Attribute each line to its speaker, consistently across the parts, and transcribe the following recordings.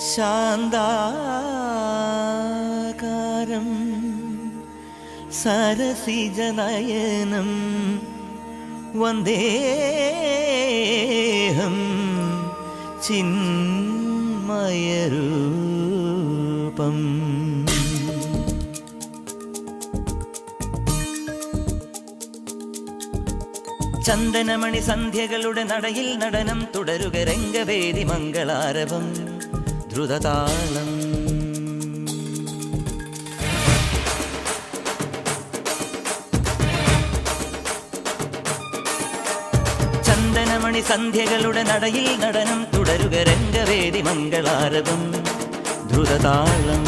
Speaker 1: ശാന്താകാരം സരസിജനയനം വന്ദേഹം ചിന്മയരൂപം. ചന്ദനമണി സന്ധ്യകളുടെ നടയിൽ നടനം തുടരുക രംഗവേദി മംഗളാരവം ദ്രുതതാളം. ചന്ദനമണി സന്ധ്യകളുടെ നടയിൽ നടനം തുടരുക രംഗവേദി മംഗളാരവം ദ്രുതതാളം.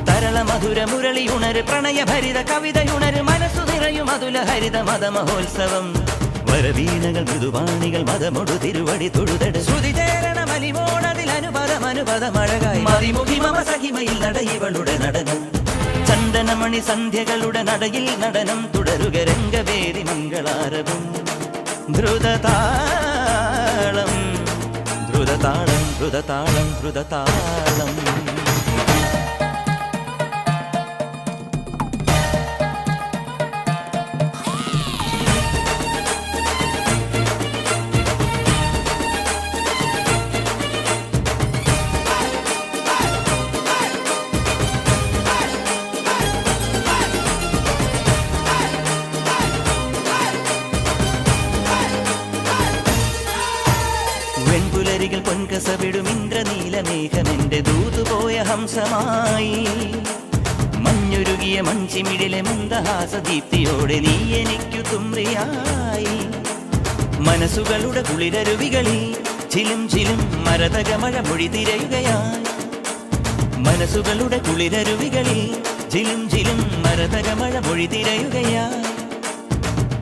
Speaker 1: തരള മധുര മുരളിയുണര് പ്രണയഭരിത കവിതയുണര് മനസ്സു നിറയും അതുല ഹരിത മതമഹോത്സവം. വരവീണകൾ മൃദുവാണികൾ മതമൊടു തിരുവടി തൊഴുതട് ശ്രുതിചേരണ മലിമോണതിൽ അനുപദമഴകായി മതിമുഖി മമ സഹിമയിൽ നടയിവളുടെ നടനം. ചന്ദനമണി സന്ധ്യകളുടെ നടയിൽ നടനം തുടരുക രംഗവേദി മംഗളാരവം ദ്രുതതാളം ദ്രുതതാളം ദ്രുതതാളം ദ്രുതതാളം. വെൺപുലരികൾ പൊൻകസവിടും ഇന്ദ്രനീലമേഘമെന്റെ ദൂതുപോയ ഹംസമായി. മഞ്ഞുരുകിയ മൺചിമിഴിലെ മന്ദഹാസദീപ്തിയോടെ നീ എനിക്കു തുമ്രിയായി. മനസ്സുകളുടെ കുളിരരുവികളിൽ ചിലും ചിലും മരതകമഴ മൊഴി തിരയുകയായി. മനസ്സുകളുടെ കുളിരരുവികളിൽ ചിലും ചിലും മരതകമഴ മൊഴി തിരയുകയായി.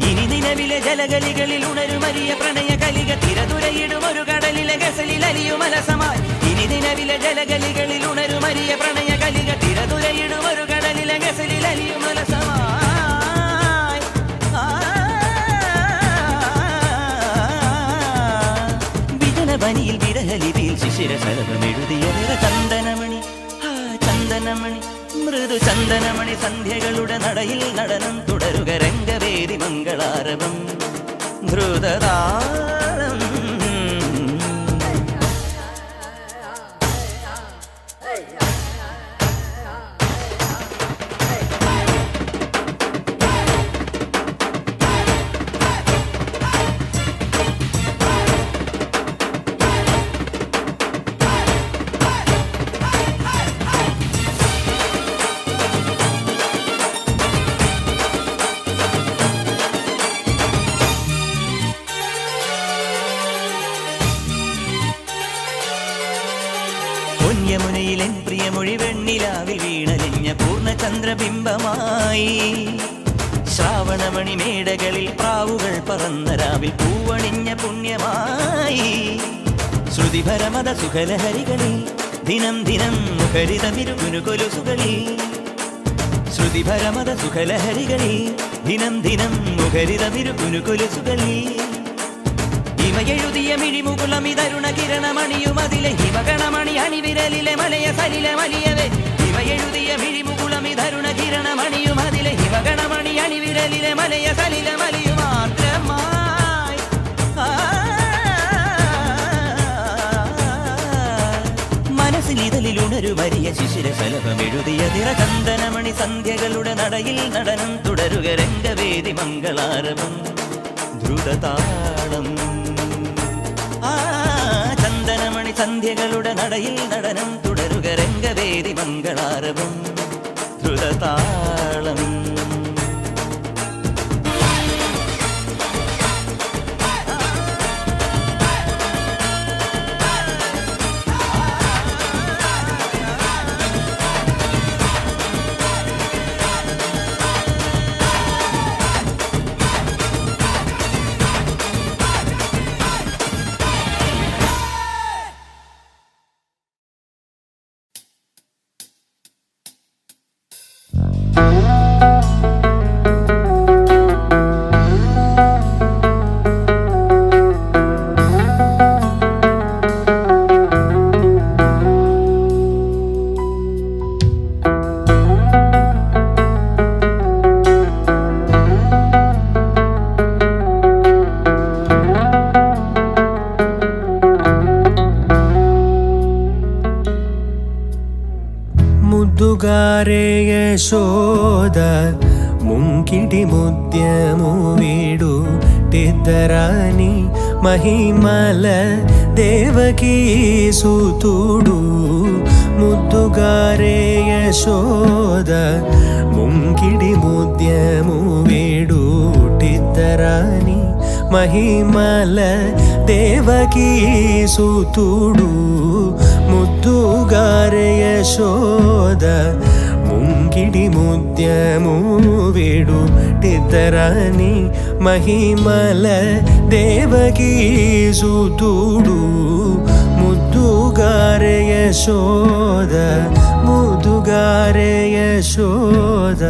Speaker 1: ഇനി നിലവിലെ ജലഗലികളിൽ ഉണരുമരിയ പ്രണയ കലിക തിരതുരയിടും ഒരു കടലിലെ ഗസലിൽ അലിയുമലസമായി. ഇനി നിലവിലെ ജലഗലികളിൽ ഉണരുമരിയ പ്രണയ കലിക തിരതുരയിടും ഒരു കടലിലെ ഗസലിൽ അലിയുമലസമായി. വിജനവനിയിൽ വിരഹലിപിയിൽ ശിശിര ശലഭമെഴുതിയ നിറ ചന്ദനമണി ചന്ദനമണി മൃദു ചന്ദനമണി സന്ധ്യകളുടെ നടയിൽ നടനം തുടരുക രംഗവേദി മംഗളാരവം ദ്രുതതാളം. യമുനയിലെൻ പ്രിയമൊഴി വെണ്ണിലാവിൽ വീണലിഞ്ഞ പൂർണ്ണചന്ദ്രബിംബമായി. ശ്രാവണമണി മേടകളിൽ പ്രാവുകൾ പറന്ന രാവിൽ പൂവണിഞ്ഞ പുണ്യമായി. ശ്രുതിഭരമത സുഖലഹരികളിൽ ദിനം ദിനം മുഖരിതമിരുകുനുകൊലുസുകളിൽ. ശ്രുതിഭരമത സുഖലഹരികളിൽ ദിനം ദിനം മുഖരിതമിരുകുനുകൊലുസുകളിൽ. ഹിമയെഴുതിയ മിഴിമുകുളമിതരുണ കിരണമണിയുമതിലെ ഹിമഗണമണി അണിവിരലിലെ മലയ സലില മലിയവേ. ഹിമയെഴുതിയ മിഴിമുകുളമിതരുണ കിരണമണിയുമതിലെ ഹിമഗണമണി അണിവിരലിലെ മലയ സലില മലിയു മാത്രമായി. മനസ്സിലിതലിൽ ഉണരുമരിയ ശിശിര ശലഭമെഴുതിയ നിറ ചന്ദനമണി സന്ധ്യകളുടെ നടയിൽ നടനം തുടരുക രംഗവേദി മംഗളാരവം ദ്രുതതാളം. ചന്ദനമണി സന്ധ്യകളുടെ നടയിൽ നടനം തുടരുക രംഗവേദി മംഗളാരവം ദ്രുതതാളം.
Speaker 2: ಯಶೋದ ಮುಂಕಿಟಿ ಮುದ್ಯಮು ವೀಡು ಟಿದ್ದರಾನಿ ಮಹಿಮಲ ದೇವಕೀ ಸುತುಡು ಮುದ್ದುಗಾರೆ ಯಶೋದ ಮುಂಕಿಡಿ ಮುದ್ಯಮು ವೀಡು ಟಿದ್ದರಾನಿ మహిమల దేవకీ సుతుడు ముద్దుగారె యశోద ముంగిడి ముద్యము వేడుటిద్దరాని మహిమల దేవకీ సుతుడు ముద్దుగారె యశోద ముద్దుగారె యశోద.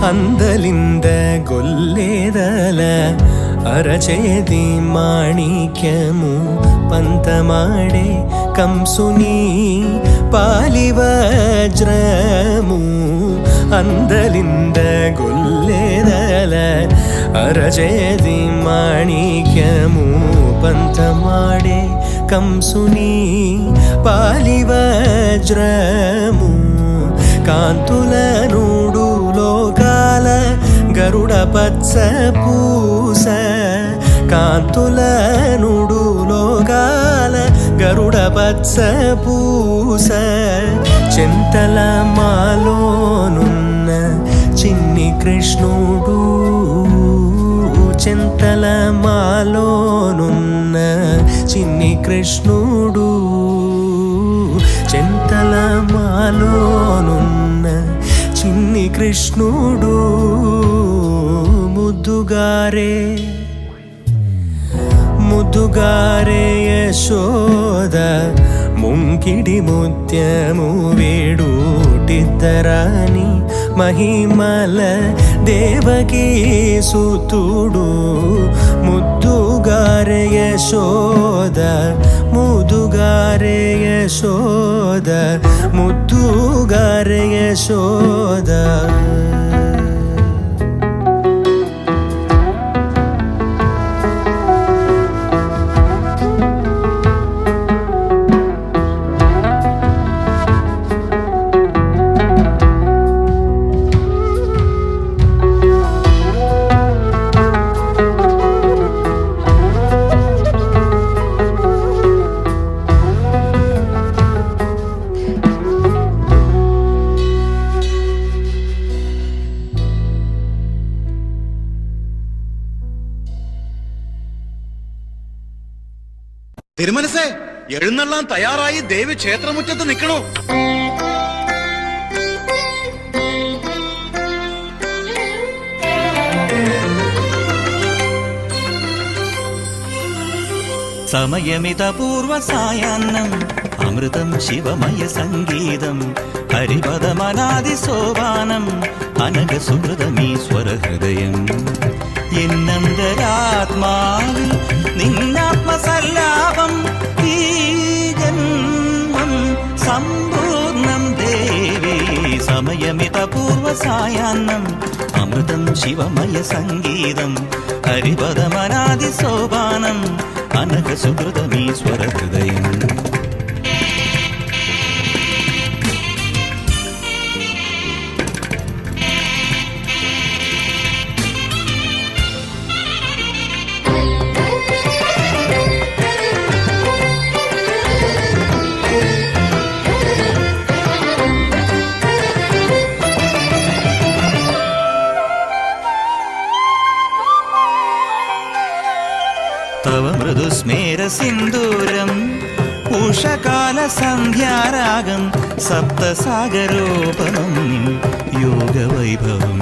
Speaker 2: అందలింద గొల్లేదల అరచేది మాణిక్యము పంతమాడే కంసుని పాలివజ్రము. అందలింద గొల్లేదల అరచేది మాణిక్యము పంతమాడే కంసుని పాలివజ్రము. కాంతుల నూడు లోకాల గరుడ పచ్చ పూస కాంతుల నూడు లోకాల గరుడ పచ్చ పూస. చింతల మాలోనున్న చిన్ని కృష్ణుడు చింతల మాలోనున్న చిన్ని కృష్ణుడు చింతల మాలోనున్న చిన్ని కృష్ణుడు ముద్దుగారే ముద్దుగారే యశోద ముంకిడి ముత్యము వేడుటిద్దరాని మహిమల దేవకీ సుతుడు ముద్దుగారే యశోద ముద్దుగారే యశోద ముద్దుగారే యశోద.
Speaker 3: തിരുമനസേ, എഴുന്നള്ളാൻ തയ്യാറായി ദേവി ക്ഷേത്രമുറ്റത്ത് നിൽക്കണു.
Speaker 1: సమయమిత పూర్వ సాయాన్నం అమృతం శివమయ సంగీతం హరిపదమనాది సోపానం అనగ സുഹൃതമീശ്വര ഹൃദയം. എന്നന്തരാത്മാവിൽ നിന്നാത്മസല്ലാപം ഈ ജന്മം സമ്പൂർണം ദേവി. സമയമിത പൂർവ സായാഹ്നം അമൃതം ശിവമയ സംഗീതം ഹരിപദമനാദി സോപാനം అనగ సుహృతమీశ్వర హృదయం. തവ മൃദുസ്മേര സിന്ദൂരം ഉഷകാല സന്ധ്യാരാഗം സപ്തസാഗരോപമം യോഗ വൈഭവം.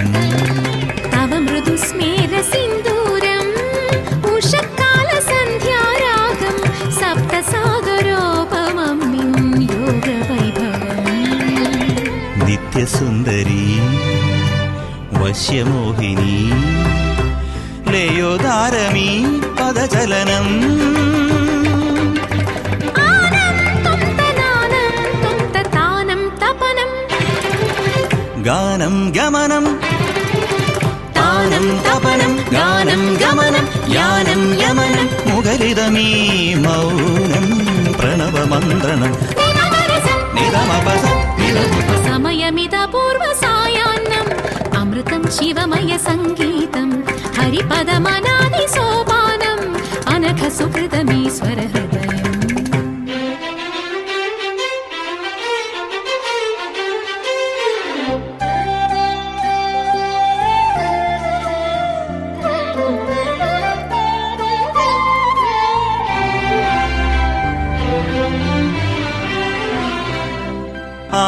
Speaker 4: തവ മൃദുസ്മേര സിന്ദൂരം
Speaker 1: വശ്യമോഹിനി ലയോദാരമീ പദചലനം ഗാനം ഗമനം താനം തപനം ഗാനം ഗമനം യാനം യമനം മുഖരിതമീ മൗനം പ്രണവമന്ത്രണം
Speaker 4: സമയമിത പൂർവസായാന്നം അമൃതം ശിവമയ സംഗീതം ഹരിപദമനാദി സോപാനം അനഘ സുഹൃതമീശ്വര ഹൃദയം.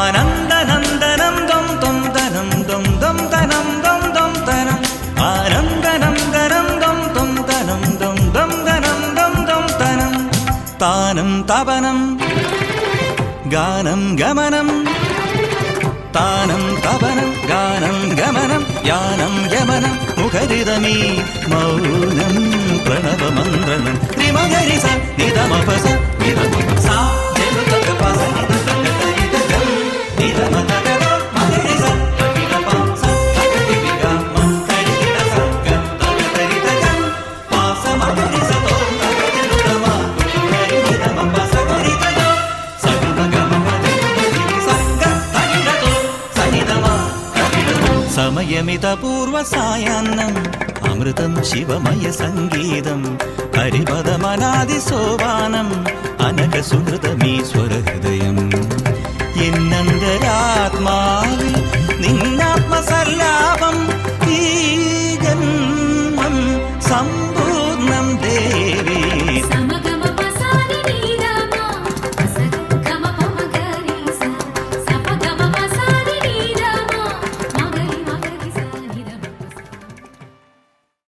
Speaker 1: ആനന്ദനന്ദനം ദം ദം തനം ദം ദം തനം ദം ദം തനം ആനന്ദനന്ദനം ദം ദം തനം ദം ദം തനം ദം ദം തനം താനം തപനം ഗാനം ഗമനം താനം തപനം ഗാനം ഗമനം യാനം യമനം മുഖരിതമീ മൗനം പ്രണവമന്ത്രണം ത്രിമഗരി സ നിധമപസ നിധമപസ ജഗതപസ സമയമിത പൂർവസായാന്നം അമൃതം ശിവമയ സംഗീതം ഹരിപദമനാദി സോപാനം അനഘ സുഹൃതമീശ്വര ഹൃദയം.